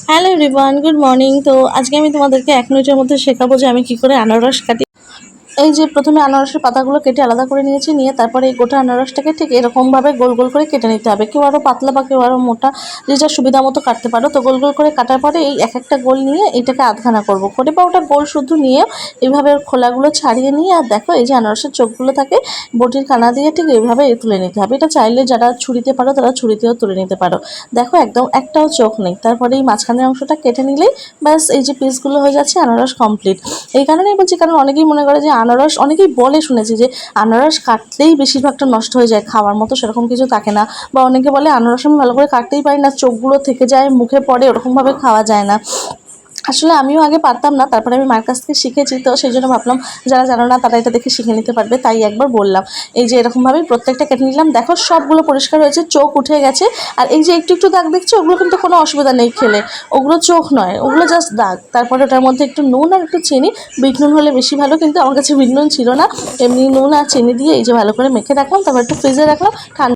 Hello everyone, good morning. তো আজকে আমি তোমাদেরকে 1 মিনিটের মধ্যে শেখাবো যে আমি কী করে আনারস কাটি। এই যে প্রথমে আনারসের পাতাগুলো কেটে আলাদা করে নিয়েছি, নিয়ে তারপরে এই গোটা আনারসটাকে ঠিক এরকমভাবে গোল গোল করে কেটে নিতে হবে। কেউ আরও পাতলা বা কেউ আরও মোটা, যে যার সুবিধা মতো কাটতে পারো। তো গোল গোল করে কাটার পরে এই এক একটা গোল নিয়ে এটাকে আধখানা করবো করে, বা ওটা গোল শুধু নিয়ে এইভাবে ওর খোলাগুলো ছাড়িয়ে নিয়ে, আর দেখো এই যে আনারসের চোখগুলো থাকে বটির কানা দিয়ে ঠিক এইভাবে তুলে নিতে হবে। এটা চাইলে যারা ছুরিতে পারো তারা ছুরিতেও তুলে নিতে পারো। দেখো একদম একটাও চোখ নেই। তারপরে এই মাঝখানের অংশটা কেটে নিলেই ব্যাস এই যে পিসগুলো হয়ে যাচ্ছে, আনারস কমপ্লিট। এই কারণেই বলছি, কারণ অনেকেই মনে করে যে আনারস, অনেকেই বলে শুনেছি যে আনারস কাটলেই বেশিরভাগটা নষ্ট হয়ে যায়, খাওয়ার মতো সেরকম কিছু থাকে না। বা অনেকে বলে আনারস আমি ভালো করে কাটতেই পারি না, চোখগুলো থেকে যায়, মুখে পড়ে, ওরকমভাবে খাওয়া যায় না। আসলে আমিও আগে পারতাম না, তারপরে আমি মার কাছ থেকে শিখেছি, তো সেই জন্য ভাবলাম যারা জানো না তারা এটা দেখে শিখে নিতে পারবে, তাই একবার বললাম। এই যে এরকমভাবেই প্রত্যেকটা কেটে নিলাম। দেখো সবগুলো পরিষ্কার হয়েছে, চোখ উঠে গেছে। আর এই যে একটু একটু দাগ দেখছো, ওগুলো কিন্তু কোনো অসুবিধা নেই খেলে, ওগুলো চোখ নয়, ওগুলো জাস্ট দাগ। তারপরে ওটার মধ্যে একটু নুন আর একটু চিনি, বিট নুন হলে বেশি ভালো, কিন্তু আমার কাছে বিট নুন ছিল না, এমনি নুন আর চিনি দিয়ে এই যে ভালো করে মেখে রাখলাম। তারপর একটু ফ্রিজে রাখলাম ঠান্ডা।